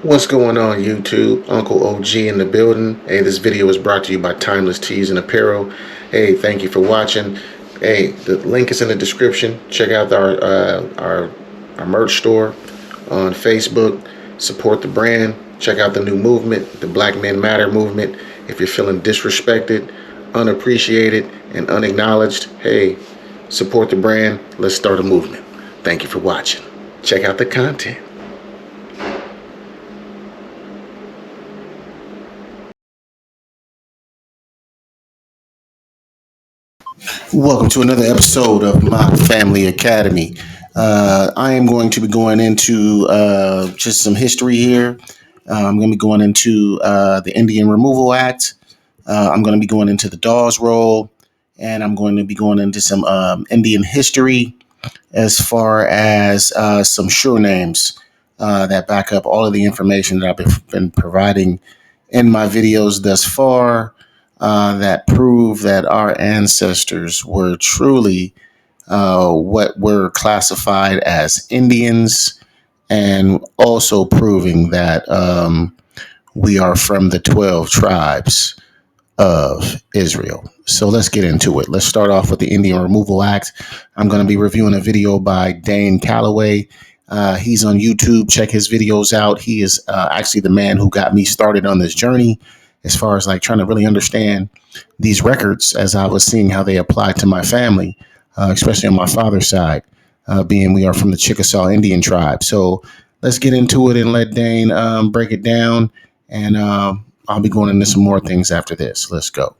What's going on, YouTube? Uncle OG in the building. Hey, this video is brought to you by Timeless Tees and Apparel. Hey, thank you for watching. Hey, the link is in the description. Check out our merch store on Facebook. Support the brand. Check out the new movement, the Black Men Matter movement. If you're feeling disrespected, unappreciated, and unacknowledged, hey, support the brand. Let's start a movement. Thank you for watching. Check out the content. Welcome to another episode of My Family Academy. I am going to be going into just some history here. I'm going to be going into the Indian Removal Act. I'm going to be going into the Dawes Roll, and I'm going to be going into some Indian history as far as some sure names that back up all of the information that I've been providing in my videos thus far. That prove that our ancestors were truly what were classified as Indians, and also proving that we are from the 12 tribes of Israel. So let's get into it. Let's start off with the Indian Removal Act. I'm going to be reviewing a video by Dane Calloway. He's on YouTube. Check his videos out. He is actually the man who got me started on this journey as far as like trying to really understand these records as I was seeing how they apply to my family, especially on my father's side, being we are from the Chickasaw Indian tribe. So let's get into it and let Dane break it down. And I'll be going into some more things after this. Let's go.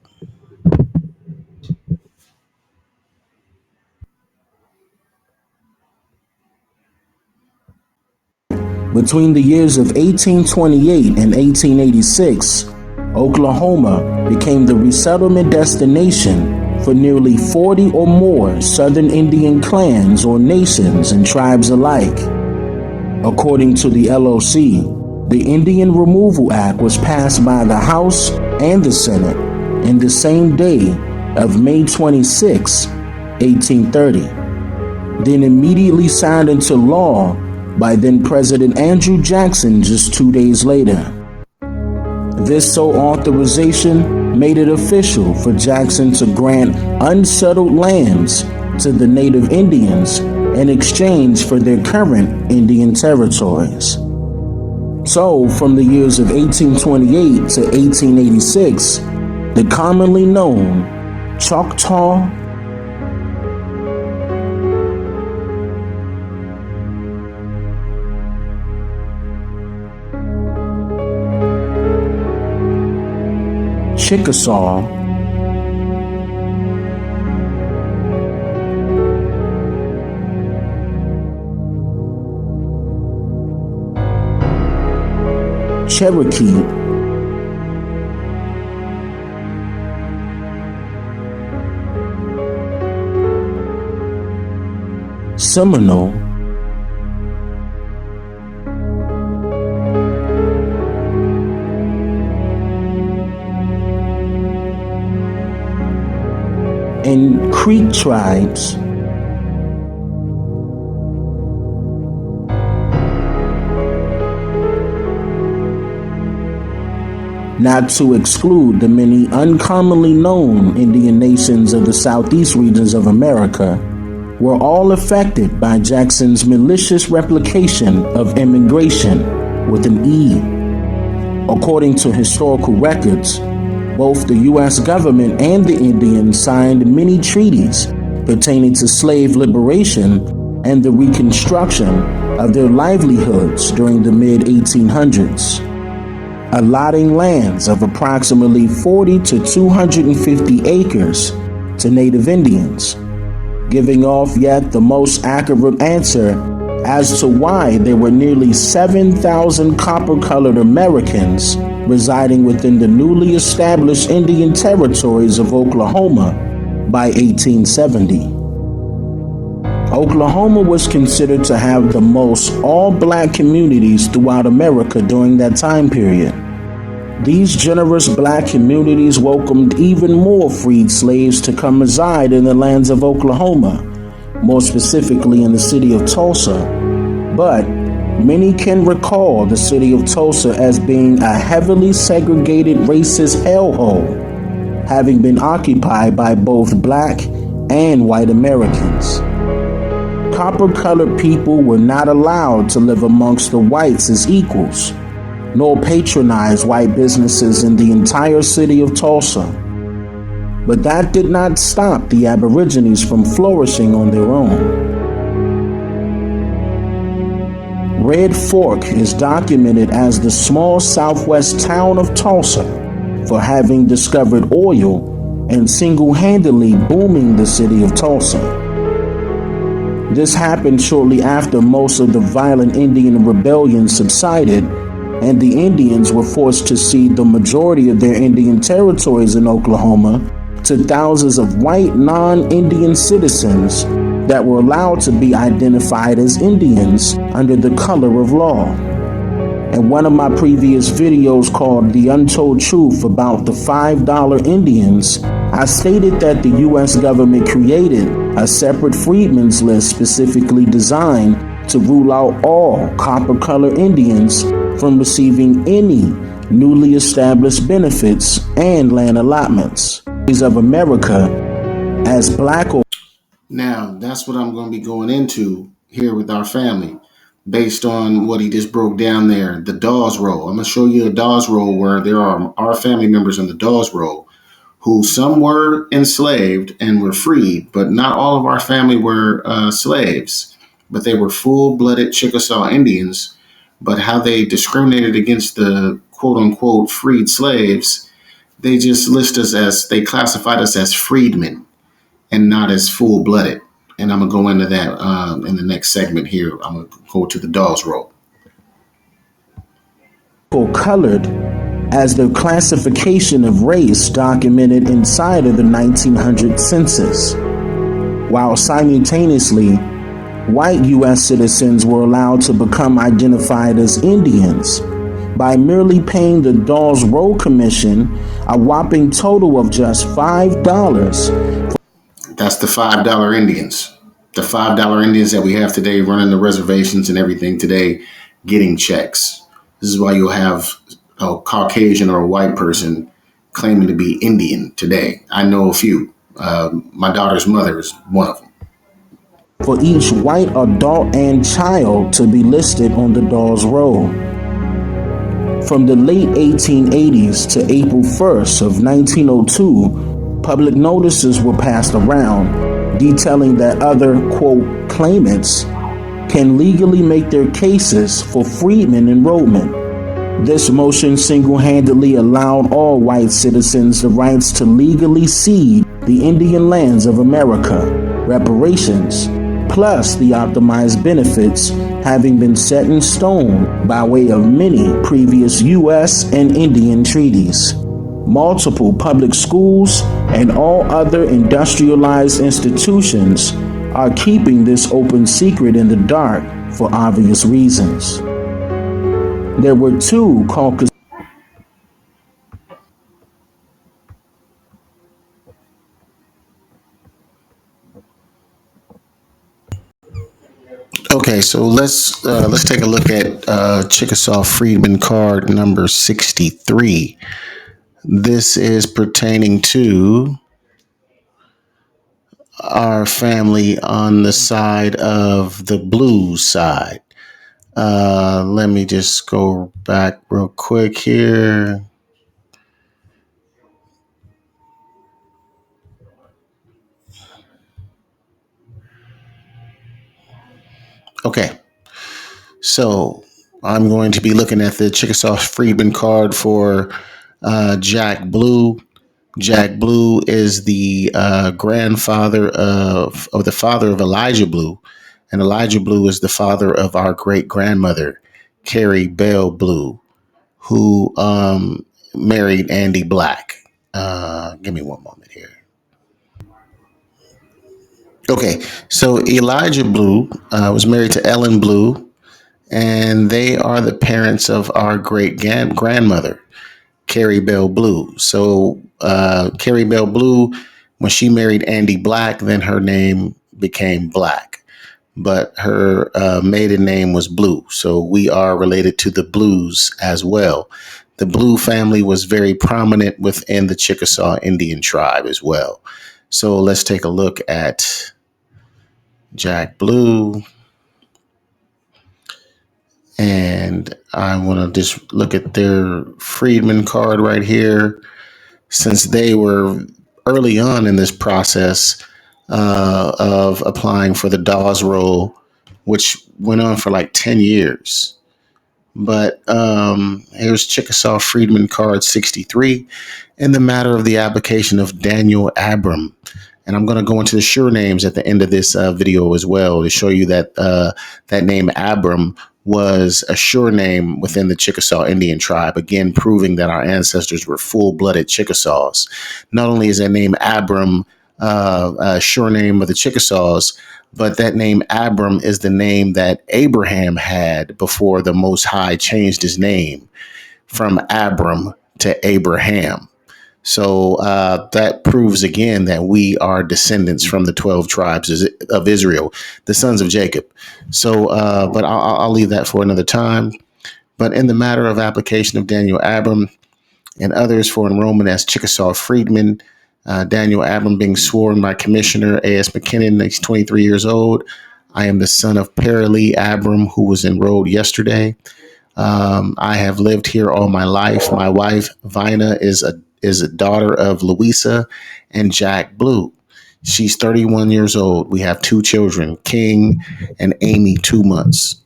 Between the years of 1828 and 1886, Oklahoma became the resettlement destination for nearly 40 or more Southern Indian clans or nations and tribes alike. According to the LOC, the Indian Removal Act was passed by the House and the Senate in the same day of May 26, 1830, then immediately signed into law by then President Andrew Jackson just 2 days later. This sole authorization made it official for Jackson to grant unsettled lands to the native Indians in exchange for their current Indian territories. So, from the years of 1828 to 1886, the commonly known Choctaw, Chickasaw, Cherokee, Seminole, and Creek tribes, not to exclude the many uncommonly known Indian nations of the southeast regions of America, were all affected by Jackson's malicious replication of immigration with an E. According to historical records, both the U.S. government and the Indians signed many treaties pertaining to slave liberation and the reconstruction of their livelihoods during the mid-1800s, allotting lands of approximately 40 to 250 acres to native Indians, giving off yet the most accurate answer as to why there were nearly 7,000 copper-colored Americans residing within the newly established Indian territories of Oklahoma by 1870. Oklahoma was considered to have the most all-black communities throughout America during that time period. These generous black communities welcomed even more freed slaves to come reside in the lands of Oklahoma, more specifically in the city of Tulsa, but Many can recall the city of Tulsa as being a heavily segregated racist hellhole, having been occupied by both black and white Americans. Copper-colored people were not allowed to live amongst the whites as equals, nor patronize white businesses in the entire city of Tulsa. But that did not stop the Aborigines from flourishing on their own. Red Fork is documented as the small southwest town of Tulsa for having discovered oil and single-handedly booming the city of Tulsa. This happened shortly after most of the violent Indian rebellion subsided and the Indians were forced to cede the majority of their Indian territories in Oklahoma to thousands of white non-Indian citizens that were allowed to be identified as Indians under the color of law. In one of my previous videos called The Untold Truth about the $5 Indians, I stated that the US government created a separate freedmen's list specifically designed to rule out all copper-colored Indians from receiving any newly established benefits and land allotments of America as black or Now, that's what I'm going to be going into here with our family based on what he just broke down there, the Dawes Roll. I'm going to show you a Dawes Roll where there are our family members in the Dawes Roll who some were enslaved and were freed, but not all of our family were slaves, but they were full-blooded Chickasaw Indians. But how they discriminated against the quote-unquote freed slaves, they just list us as, they classified us as freedmen and not as full-blooded. And I'm going to go into that in the next segment here. I'm going to go to the Dawes Roll. colored as the classification of race documented inside of the 1900 census, while simultaneously white U.S. citizens were allowed to become identified as Indians by merely paying the Dawes Roll Commission a whopping total of just $5. That's the $5 Indians. The $5 Indians that we have today running the reservations and everything today getting checks. This is why you'll have a Caucasian or a white person claiming to be Indian today. I know a few. My daughter's mother is one of them. For each white adult and child to be listed on the Dawes Roll. From the late 1880s to April 1st of 1902, public notices were passed around detailing that other, quote, claimants can legally make their cases for freedmen enrollment. This motion single-handedly allowed all white citizens the rights to legally cede the Indian lands of America, reparations, plus the optimized benefits having been set in stone by way of many previous U.S. and Indian treaties. Multiple public schools and all other industrialized institutions are keeping this open secret in the dark for obvious reasons. There were two Caucasian Okay, so let's take a look at Chickasaw Freedman card number 63. This is pertaining to our family on the side of the blues side. Let me just go back real quick here. Okay, so I'm going to be looking at the Chickasaw Freedman card for Jack Blue. Jack Blue is the grandfather of the father of Elijah Blue, and Elijah Blue is the father of our great grandmother, Carrie Bell Blue, who married Andy Black. Give me one moment here. Okay, so Elijah Blue was married to Ellen Blue, and they are the parents of our great grandmother, Carrie Bell Blue. So Carrie Bell Blue, when she married Andy Black, then her name became Black. but her maiden name was Blue. So we are related to the Blues as well. The Blue family was very prominent within the Chickasaw Indian tribe as well. So let's take a look at Jack Blue. And I want to just look at their freedman card right here. Since they were early on in this process of applying for the Dawes role, which went on for like 10 years. But here's Chickasaw Freedman Card 63 in the matter of the application of Daniel Abram. And I'm going to go into the sure names at the end of this video as well to show you that that name Abram was a sure name within the Chickasaw Indian tribe, again, proving that our ancestors were full-blooded Chickasaws. Not only is that name Abram a sure name of the Chickasaws, but that name Abram is the name that Abraham had before the Most High changed his name from Abram to Abraham. So that proves again that we are descendants from the 12 tribes of Israel, the sons of Jacob. So, but I'll leave that for another time. But in the matter of application of Daniel Abram and others for enrollment as Chickasaw freedmen, Daniel Abram being sworn by Commissioner A.S. McKinnon, he's 23 years old. I am the son of Paralee Abram, who was enrolled yesterday. I have lived here all my life. My wife, Vina, is a daughter of Louisa and Jack Blue. She's 31 years old. We have 2 children, King and Amy, 2 months.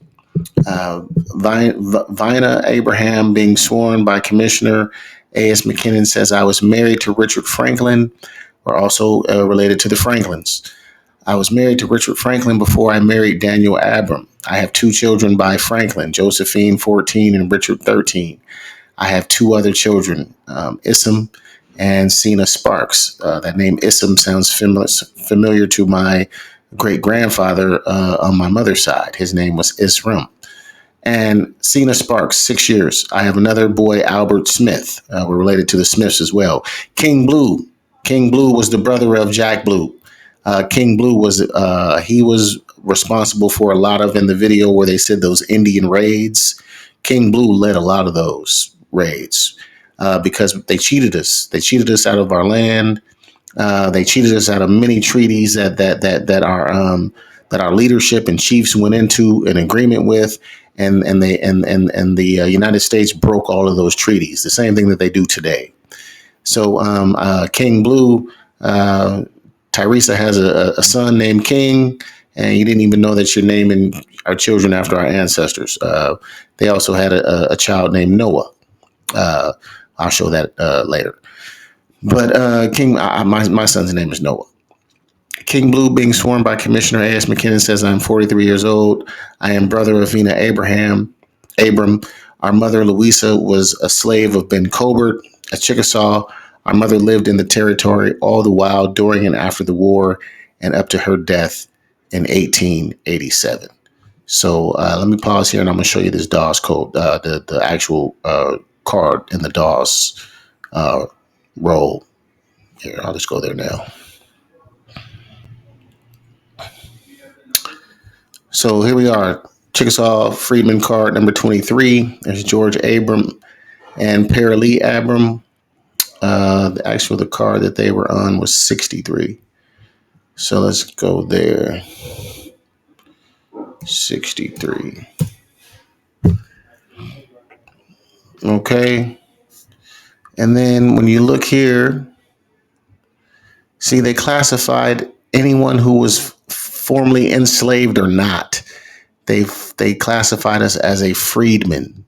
Vina Abraham being sworn by Commissioner A.S. McKinnon says, I was married to Richard Franklin. We're also related to the Franklins. I was married to Richard Franklin before I married Daniel Abram. I have 2 children by Franklin, Josephine, 14, and Richard, 13. I have 2 other children, Issam and Sina Sparks. That name Issam sounds familiar to my great-grandfather on my mother's side. His name was Isram. And Sina Sparks, 6 years. I have another boy, Albert Smith. We're related to the Smiths as well. King Blue. King Blue was the brother of Jack Blue. King Blue he was responsible for a lot of, in the video where they said those Indian raids. King Blue led a lot of those raids because they cheated us. They cheated us out of our land. They cheated us out of many treaties that our leadership and chiefs went into an agreement with, and the United States broke all of those treaties. The same thing that they do today. So King Blue. Teresa has a son named King, and you didn't even know that you're naming our children after our ancestors. They also had a child named Noah. I'll show that later. But King, my son's name is Noah. King Blue being sworn by Commissioner A.S. McKinnon says, I'm 43 years old. I am brother of Vina Abram. Our mother, Louisa, was a slave of Ben Colbert, a Chickasaw. Our mother lived in the territory all the while during and after the war and up to her death in 1887. So let me pause here and I'm going to show you this Dawes code, the actual card in the Dawes roll. Here, I'll just go there now. So here we are, Chickasaw Freedman card number 23. There's George Abram and Paralee Abram. The card that they were on was 63. So let's go there. 63. Okay. And then when you look here, see, they classified anyone who was formerly enslaved or not. They classified us as a freedman.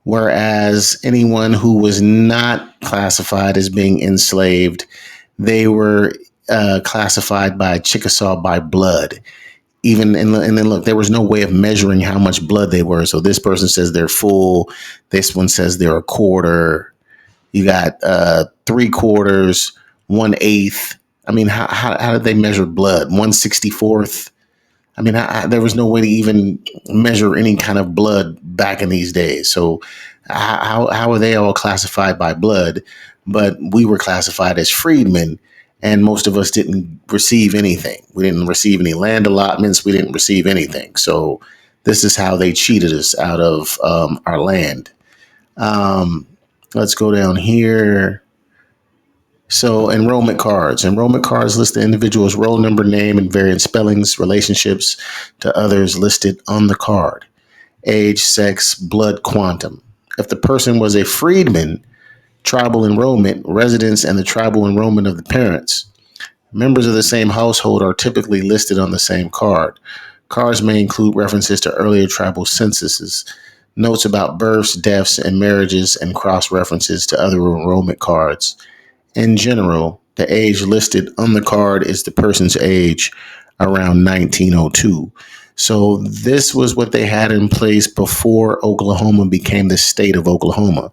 Whereas anyone who was not classified as being enslaved, they were classified by Chickasaw by blood. And then look, there was no way of measuring how much blood they were. So this person says they're full. This one says they're a quarter. You got 3/4, 1/8. I mean, how did they measure blood? 1/64th. I mean, there was no way to even measure any kind of blood back in these days. So how are they all classified by blood? But we were classified as freedmen, and most of us didn't receive anything. We didn't receive any land allotments. We didn't receive anything. So this is how they cheated us out of our land. Um, let's go down here. So enrollment cards. Enrollment cards list the individual's roll number, name, and variant spellings, relationships to others listed on the card. Age, sex, blood quantum. If the person was a freedman, tribal enrollment, residence, and the tribal enrollment of the parents. Members of the same household are typically listed on the same card. Cards may include references to earlier tribal censuses, notes about births, deaths, and marriages, and cross references to other enrollment cards. In general, the age listed on the card is the person's age around 1902. So this was what they had in place before Oklahoma became the state of Oklahoma.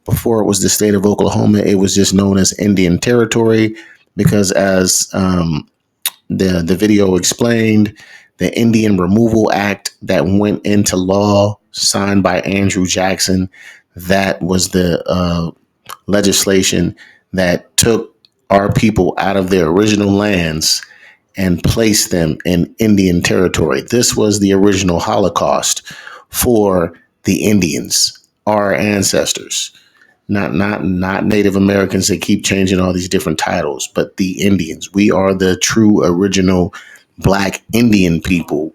Before it was the state of Oklahoma, it was just known as Indian Territory because, as the video explained, the Indian Removal Act that went into law, signed by Andrew Jackson, that was the legislation that took our people out of their original lands and placed them in Indian territory. This was the original Holocaust for the Indians, our ancestors, not Native Americans that keep changing all these different titles, but the Indians. We are the true original Black Indian people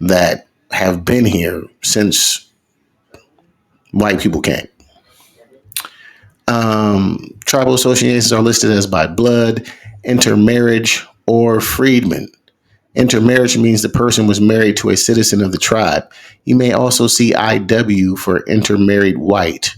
that have been here since white people came. Tribal associations are listed as by blood, intermarriage, or freedmen. Intermarriage means the person was married to a citizen of the tribe. You may also see IW for intermarried white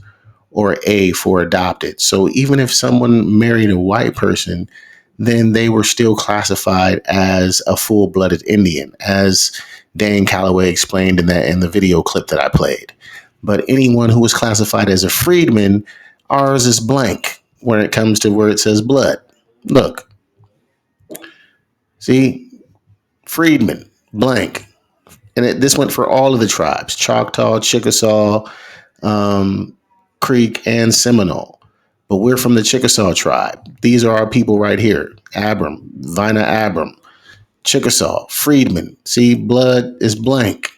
or A for adopted. So even if someone married a white person, then they were still classified as a full-blooded Indian, as Dan Calloway explained in the video clip that I played. But anyone who was classified as a freedman, ours is blank when it comes to where it says blood. Look, see, freedman, blank. And this went for all of the tribes: Choctaw, Chickasaw, Creek, and Seminole. But we're from the Chickasaw tribe. These are our people right here: Abram, Vina Abram, Chickasaw, freedman. See, blood is blank.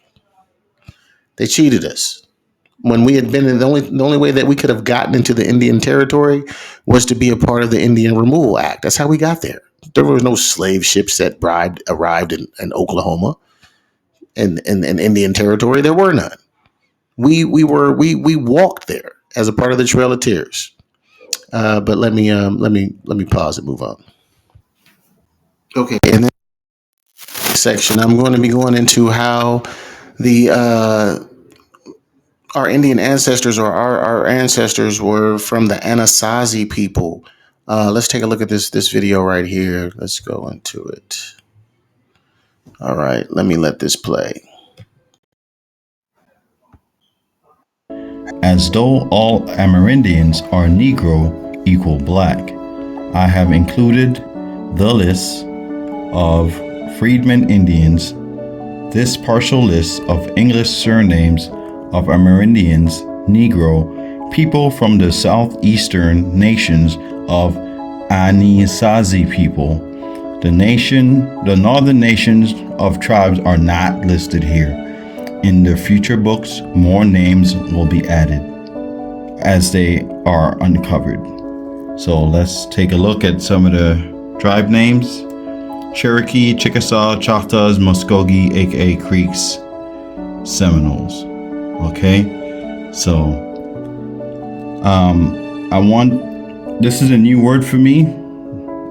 They cheated us. When we had been in the only way that we could have gotten into the Indian territory was to be a part of the Indian Removal Act. That's how we got there. There was no slave ships that arrived in Oklahoma and in Indian territory. There were none. We walked there as a part of the Trail of Tears. But let me pause and move on. Okay, and then section I'm going to be going into how the our Indian ancestors, or our ancestors, were from the Anasazi people. Let's take a look at this video right here. Let's go into it. All right, let me let this play. As though all Amerindians are Negro equal black, I have included the list of freedmen Indians. This partial list of English surnames of Amerindians, Negro, people from the southeastern nations of Anisazi people. The northern nations of tribes are not listed here. In the future books, more names will be added as they are uncovered. So let's take a look at some of the tribe names: Cherokee, Chickasaw, Choctaws, Muskogee, aka Creeks, Seminoles. Okay, so this is a new word for me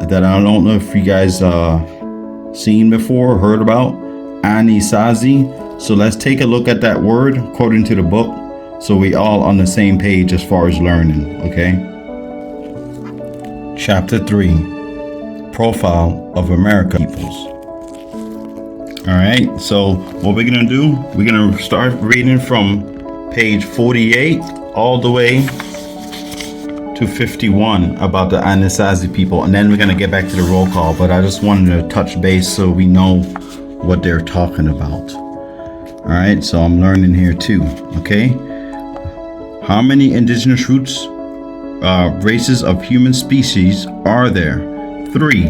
that I don't know if you guys seen before or heard about. Anisazi. So let's take a look at that word according to the book, so we all on the same page as far as learning. Okay. Chapter 3, Profile of America Peoples. All right, so what we're gonna do, we're gonna start reading from page 48 all the way to 51 about the Anasazi people, and then we're gonna get back to the roll call. But I just wanted to touch base so we know what they're talking about. All right, so I'm learning here too. Okay, how many indigenous races of human species are there? 3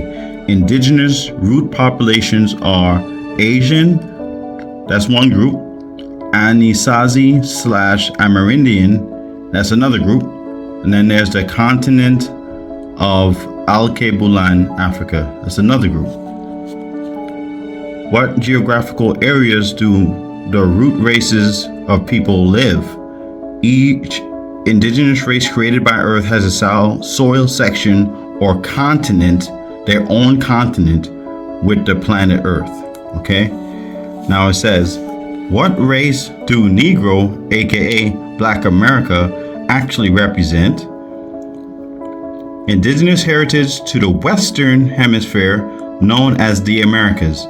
indigenous root populations are Asian, that's one group, Anisazi slash Amerindian, that's another group, and then there's the continent of Alkebulan, Africa, that's another group. What geographical areas do the root races of people live? Each indigenous race created by Earth has a soil section or continent, their own continent, with the planet Earth. Okay? Now it says, what race do Negro, aka Black America, actually represent? Indigenous heritage to the Western Hemisphere, known as the Americas.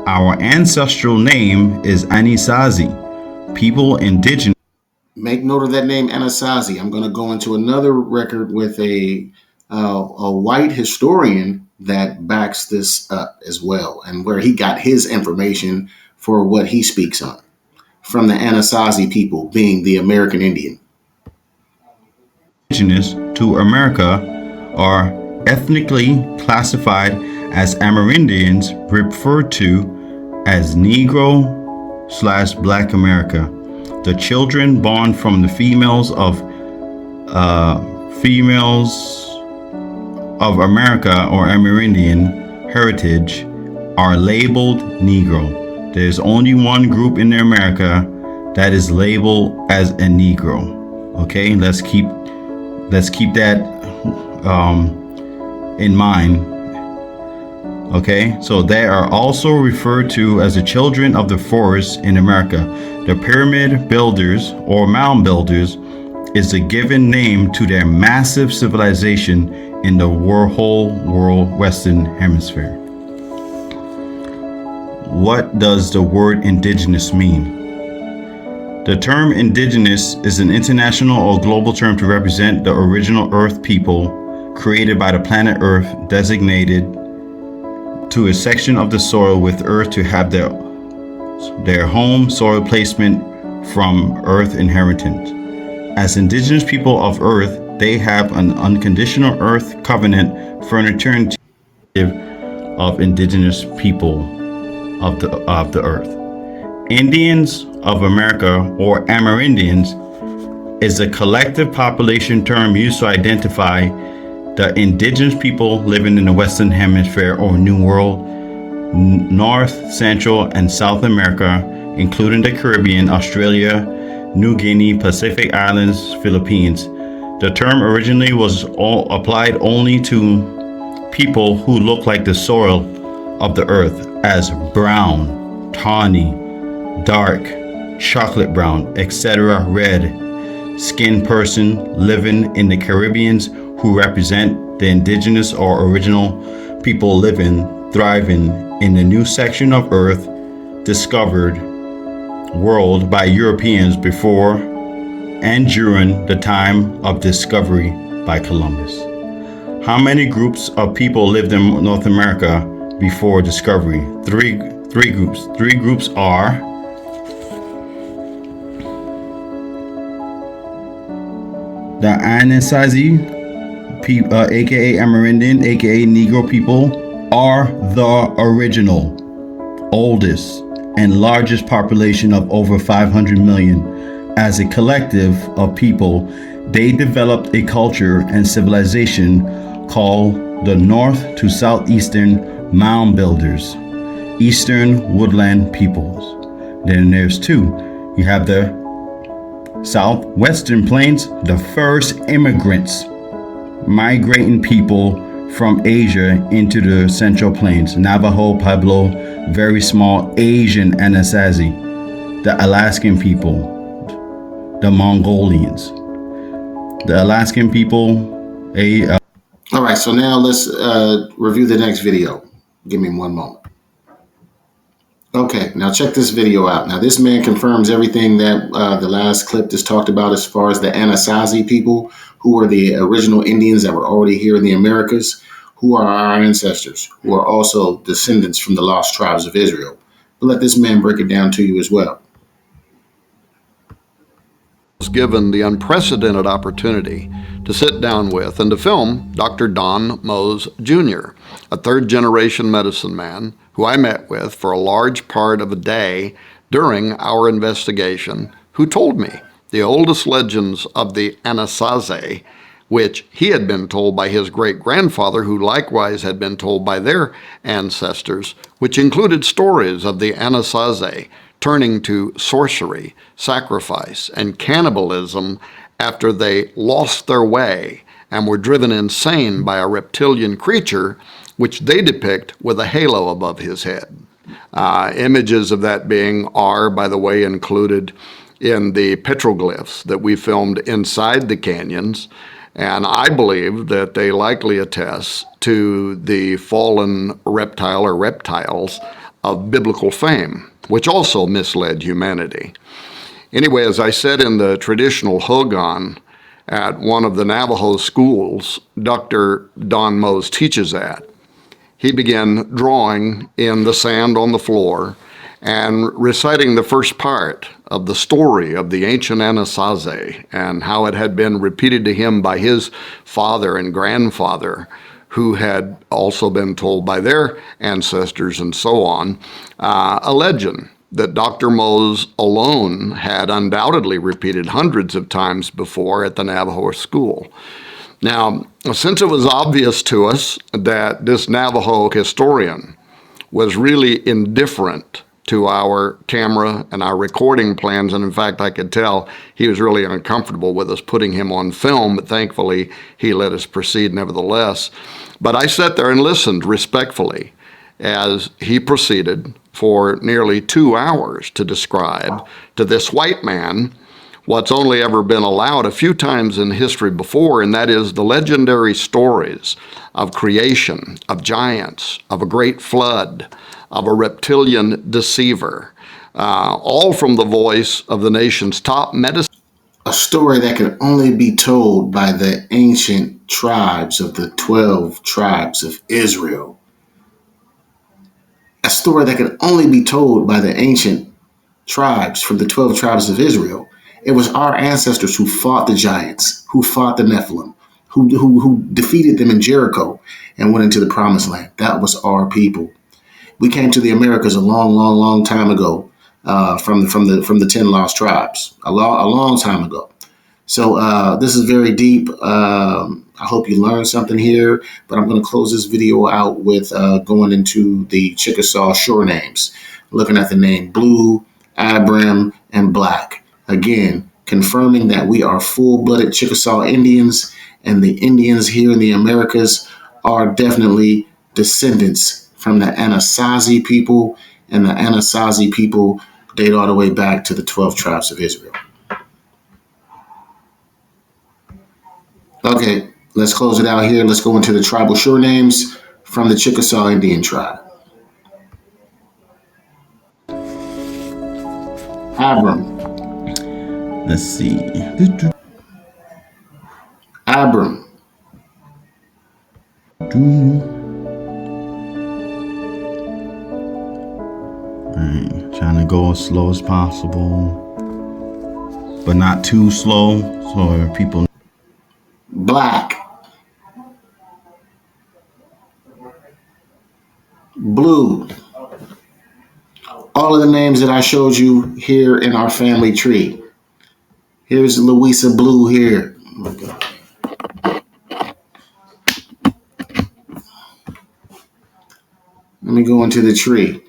Our ancestral name is Anisazi. People indigenous. Make note of that name, Anasazi. I'm going to go into another record with a white historian that backs this up as well, and where he got his information for what he speaks on, from the Anasazi people, being the American Indian. Indigenous to America are ethnically classified as Amerindians, referred to as Negro / Black America. The children born from the females of America or Amerindian heritage are labeled Negro. There's only one group in America that is labeled as a Negro. Okay, let's keep that in mind. Okay, so they are also referred to as the children of the forest in America. The pyramid builders or mound builders is the given name to their massive civilization in the whole Western Hemisphere. What does the word indigenous mean? The term indigenous is an international or global term to represent the original Earth people created by the planet Earth, designated to a section of the soil with Earth to have their home soil placement from Earth inheritance. As indigenous people of Earth, they have an unconditional Earth covenant for an eternity of indigenous people of the Earth. Indians of America, or Amerindians, is a collective population term used to identify the indigenous people living in the Western Hemisphere or New World, North, Central, and South America, including the Caribbean, Australia, New Guinea, Pacific Islands, Philippines. The term originally was applied only to people who look like the soil of the earth, as brown, tawny, dark, chocolate brown, etc., red skinned person living in the Caribbeans who represent the indigenous or original people living, thriving in the new section of earth discovered world by Europeans before and during the time of discovery by Columbus. How many groups of people lived in North America before discovery? Three groups. Three groups are the Anasazi, aka Amerindian, aka Negro people, are the original, oldest, and largest population of over 500 million. As a collective of people, they developed a culture and civilization called the North to Southeastern Mound Builders, Eastern Woodland Peoples. Then there's two. You have the Southwestern Plains, the first immigrants, migrating people from Asia into the Central Plains, Navajo, Pueblo, very small Asian Anasazi, the Alaskan people, the Mongolians. The Alaskan people, All right, so now let's review the next video. Give me one moment. Okay, now check this video out. Now this man confirms everything that the last clip just talked about as far as the Anasazi people, who are the original Indians that were already here in the Americas, who are our ancestors, who are also descendants from the lost tribes of Israel. But let this man break it down to you as well. was given the unprecedented opportunity to sit down with and to film Dr. Don Mose Jr., a third-generation medicine man who I met with for a large part of a day during our investigation, who told me the oldest legends of the Anasazi, which he had been told by his great-grandfather, who likewise had been told by their ancestors, which included stories of the Anasazi turning to sorcery, sacrifice, and cannibalism after they lost their way and were driven insane by a reptilian creature, which they depict with a halo above his head. Images of that being are, by the way, included in the petroglyphs that we filmed inside the canyons, and I believe that they likely attest to the fallen reptile or reptiles of biblical fame, which also misled humanity. Anyway, as I said in the traditional Hogan at one of the Navajo schools Dr. Don Mose teaches at, he began drawing in the sand on the floor and reciting the first part of the story of the ancient Anasazi and how it had been repeated to him by his father and grandfather, who had also been told by their ancestors and so on, a legend that Dr. Mose alone had undoubtedly repeated hundreds of times before at the Navajo school. Now, since it was obvious to us that this Navajo historian was really indifferent to our camera and our recording plans, and in fact, I could tell he was really uncomfortable with us putting him on film, but thankfully, he let us proceed nevertheless. But I sat there and listened respectfully as he proceeded for nearly 2 hours to describe to this white man what's only ever been allowed a few times in history before, and that is the legendary stories of creation, of giants, of a great flood, of a reptilian deceiver, all from the voice of the nation's top medicine. A story that could only be told by the ancient tribes of the 12 tribes of Israel. A story that could only be told by the ancient tribes from the 12 tribes of Israel. It was our ancestors who fought the giants, who fought the Nephilim, who defeated them in Jericho and went into the promised land. That was our people. We came to the Americas a long time ago from the 10 lost tribes, a long time ago. So this is very deep. I hope you learned something here, but I'm going to close this video out with going into the Chickasaw shore names, looking at the name Blue, Abram, and Black. Again, confirming that we are full-blooded Chickasaw Indians, and the Indians here in the Americas are definitely descendants from the Anasazi people, and the Anasazi people date all the way back to the 12 tribes of Israel. Okay, let's close it out here. Let's go into the tribal shore names from the Chickasaw Indian tribe. Abram. Let's see. Abram. Alright, trying to go as slow as possible, but not too slow, so people. Black. Blue. All of the names that I showed you here in our family tree. Here's Louisa Blue here. Oh my God. Let me go into the tree.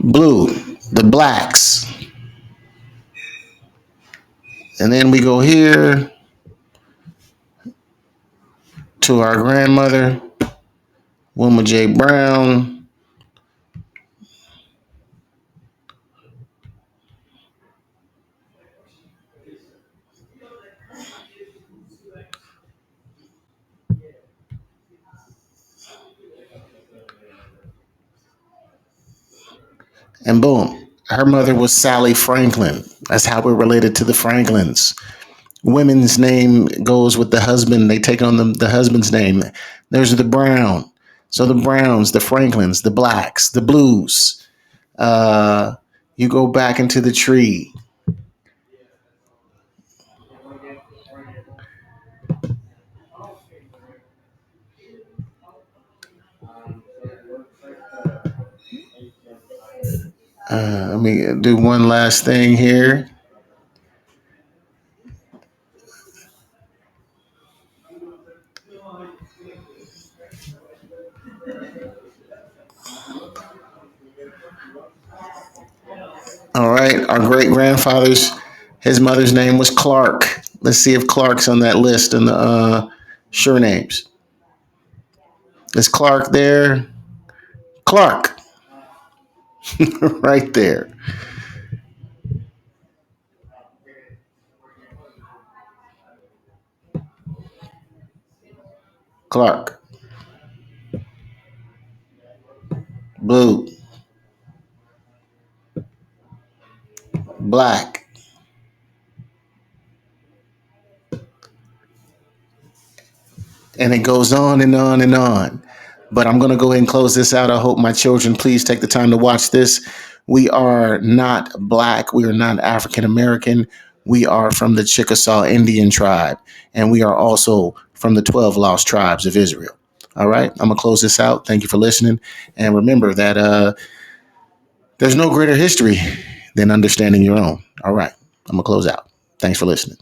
Blue, the blacks. And then we go here to our grandmother, Wilma J. Brown. And boom, her mother was Sally Franklin. That's how we're related to the Franklins. women's name goes with the husband. They take on the husband's name. There's the Brown. So the Browns, the Franklins, the Blacks, the Blues. Uh, you go back into the tree. Let me do one last thing here. All right, our great grandfather's his mother's name was Clark. Let's see if Clark's on that list in the sure names. Is Clark there? Clark, right there. Clark, blue, black, and it goes on and on and on. But I'm going to go ahead and close this out. I hope my children please take the time to watch this. We are not black. We are not African American. We are from the Chickasaw Indian tribe, and we are also from the 12 lost tribes of Israel. All right, I'm going to close this out. Thank you for listening. And remember that there's no greater history than understanding your own. All right, I'm going to close out. Thanks for listening.